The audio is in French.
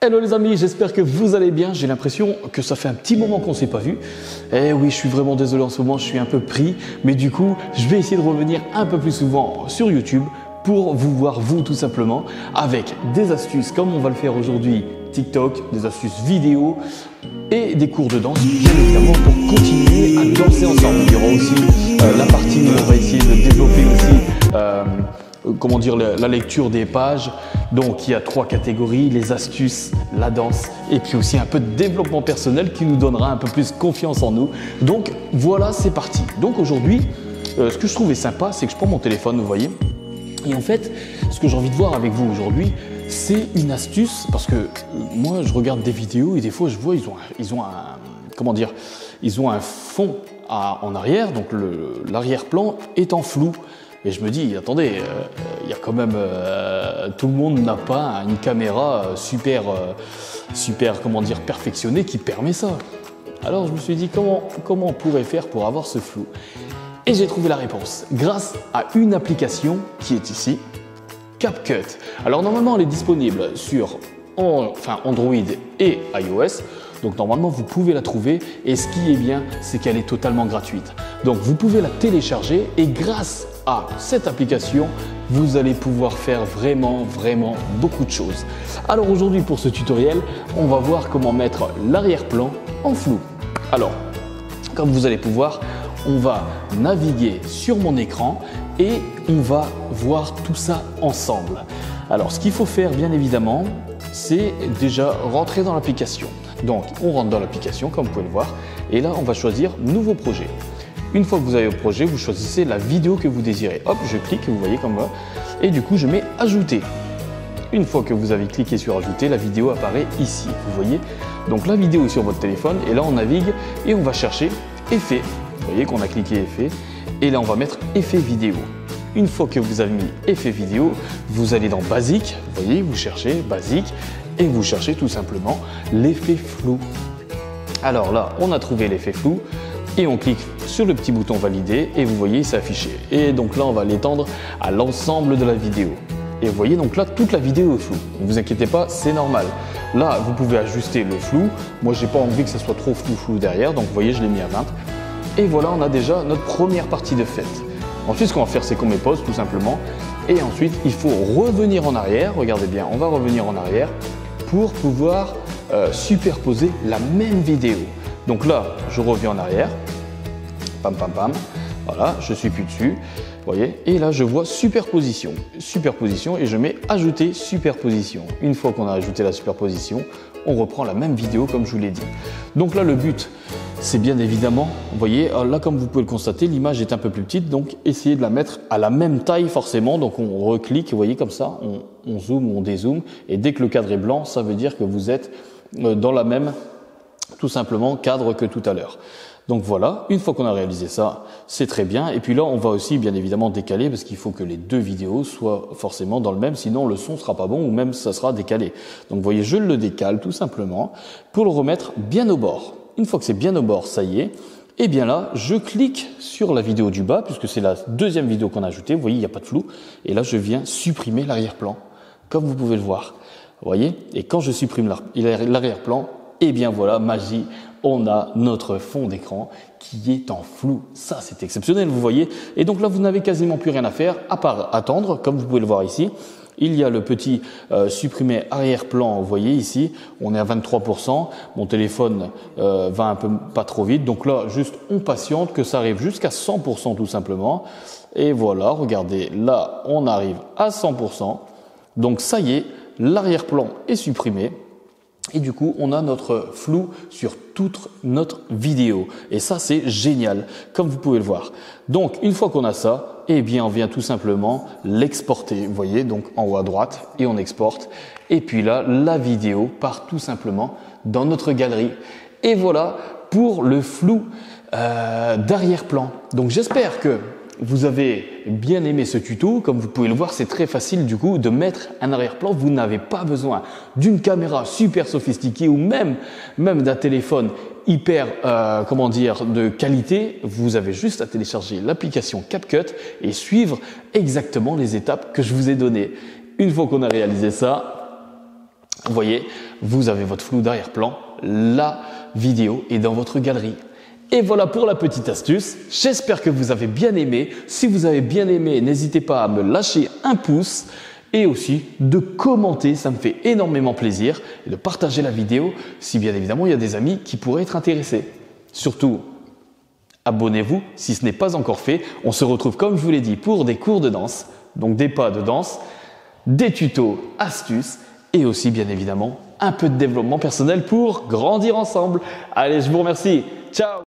Hello les amis, j'espère que vous allez bien. J'ai l'impression que ça fait un petit moment qu'on ne s'est pas vu. Eh oui, je suis vraiment désolé en ce moment, je suis un peu pris. Mais du coup, je vais essayer de revenir un peu plus souvent sur YouTube pour vous voir vous tout simplement avec des astuces comme on va le faire aujourd'hui, TikTok, des astuces vidéo et des cours de danse bien évidemment pour continuer à danser ensemble. Il y aura aussi la partie où on va essayer de développer aussi comment dire, la lecture des pages. Donc il y a 3 catégories, les astuces, la danse et puis aussi un peu de développement personnel qui nous donnera un peu plus confiance en nous. Donc voilà, c'est parti. Donc aujourd'hui, ce que je trouvais sympa, c'est que je prends mon téléphone, vous voyez. Et en fait, ce que j'ai envie de voir avec vous aujourd'hui, c'est une astuce parce que moi je regarde des vidéos et des fois je vois ils ont un fond en arrière, donc l'arrière-plan est en flou. Et je me dis, attendez, il y a quand même, tout le monde n'a pas une caméra super perfectionnée qui permet ça. Alors je me suis dit, comment on pourrait faire pour avoir ce flou? Et j'ai trouvé la réponse grâce à une application qui est ici, CapCut. Alors normalement, elle est disponible sur Android et iOS. Donc normalement, vous pouvez la trouver et ce qui est bien, c'est qu'elle est totalement gratuite. Donc vous pouvez la télécharger et grâce à cette application, vous allez pouvoir faire vraiment beaucoup de choses. Alors aujourd'hui, pour ce tutoriel, on va voir comment mettre l'arrière-plan en flou. Alors, comme vous allez pouvoir, on va naviguer sur mon écran et on va voir tout ça ensemble. Alors, ce qu'il faut faire, bien évidemment, c'est déjà rentrer dans l'application. Donc, on rentre dans l'application, comme vous pouvez le voir, et là, on va choisir « Nouveau projet ». Une fois que vous avez le projet, vous choisissez la vidéo que vous désirez. Hop, je clique, vous voyez comme ça, et du coup, je mets « Ajouter ». Une fois que vous avez cliqué sur « Ajouter », la vidéo apparaît ici, vous voyez. Donc, la vidéo est sur votre téléphone, et là, on navigue et on va chercher « Effet ». Vous voyez qu'on a cliqué « Effet », et là, on va mettre « Effet vidéo ». Une fois que vous avez mis « Effet vidéo », vous allez dans « Basique », vous voyez, vous cherchez « Basique », et vous cherchez tout simplement l'effet flou. Alors là, on a trouvé l'effet flou et on clique sur le petit bouton valider et vous voyez, c'est affiché. Et donc là, on va l'étendre à l'ensemble de la vidéo. Et vous voyez, donc là, toute la vidéo est floue. Ne vous inquiétez pas, c'est normal. Là, vous pouvez ajuster le flou. Moi, j'ai pas envie que ça soit trop flou derrière. Donc vous voyez, je l'ai mis à 20. Et voilà, on a déjà notre première partie de faite. Ensuite, ce qu'on va faire, c'est qu'on met pause tout simplement. Et ensuite, il faut revenir en arrière. Regardez bien, on va revenir en arrière pour pouvoir superposer la même vidéo. Donc là, je reviens en arrière, pam, voilà, je suis plus dessus, vous voyez, et là, je vois superposition, et je mets ajouter superposition. Une fois qu'on a ajouté la superposition, on reprend la même vidéo comme je vous l'ai dit. Donc là, le but, c'est bien évidemment, vous voyez, là, comme vous pouvez le constater, l'image est un peu plus petite, donc essayez de la mettre à la même taille forcément. Donc on reclique, vous voyez, comme ça, on zoome ou on dézoome, et dès que le cadre est blanc, ça veut dire que vous êtes dans la même, tout simplement, cadre que tout à l'heure. Donc voilà, une fois qu'on a réalisé ça, c'est très bien. Et puis là, on va aussi bien évidemment décaler parce qu'il faut que les deux vidéos soient forcément dans le même, sinon le son sera pas bon ou même ça sera décalé. Donc vous voyez, je le décale tout simplement pour le remettre bien au bord. Une fois que c'est bien au bord, ça y est. Et bien là, je clique sur la vidéo du bas puisque c'est la deuxième vidéo qu'on a ajoutée. Vous voyez, il n'y a pas de flou. Et là, je viens supprimer l'arrière-plan, comme vous pouvez le voir. Vous voyez? Et quand je supprime l'arrière-plan, et bien voilà, magie, on a notre fond d'écran qui est en flou. Ça, c'est exceptionnel, vous voyez. Et donc là, vous n'avez quasiment plus rien à faire, à part attendre, comme vous pouvez le voir ici. Il y a le petit supprimer arrière-plan, vous voyez ici, on est à 23%. Mon téléphone va un peu pas trop vite. Donc là, juste on patiente que ça arrive jusqu'à 100% tout simplement. Et voilà, regardez, là, on arrive à 100%. Donc ça y est, l'arrière-plan est supprimé. Et du coup, on a notre flou sur toute notre vidéo. Et ça, c'est génial, comme vous pouvez le voir. Donc, une fois qu'on a ça, eh bien, on vient tout simplement l'exporter. Vous voyez, donc en haut à droite, et on exporte. Et puis là, la vidéo part tout simplement dans notre galerie. Et voilà pour le flou d'arrière-plan. Donc, j'espère que vous avez bien aimé ce tuto. Comme vous pouvez le voir, c'est très facile du coup de mettre un arrière-plan. Vous n'avez pas besoin d'une caméra super sophistiquée ou même d'un téléphone hyper de qualité. Vous avez juste à télécharger l'application CapCut et suivre exactement les étapes que je vous ai données. Une fois qu'on a réalisé ça, Vous voyez, vous avez votre flou d'arrière-plan, la vidéo est dans votre galerie. Et voilà pour la petite astuce, j'espère que vous avez bien aimé. Si vous avez bien aimé, n'hésitez pas à me lâcher un pouce et aussi de commenter, ça me fait énormément plaisir, et de partager la vidéo si bien évidemment il y a des amis qui pourraient être intéressés. Surtout, abonnez-vous si ce n'est pas encore fait. On se retrouve comme je vous l'ai dit pour des cours de danse, donc des pas de danse, des tutos, astuces et aussi bien évidemment un peu de développement personnel pour grandir ensemble. Allez, je vous remercie. Ciao!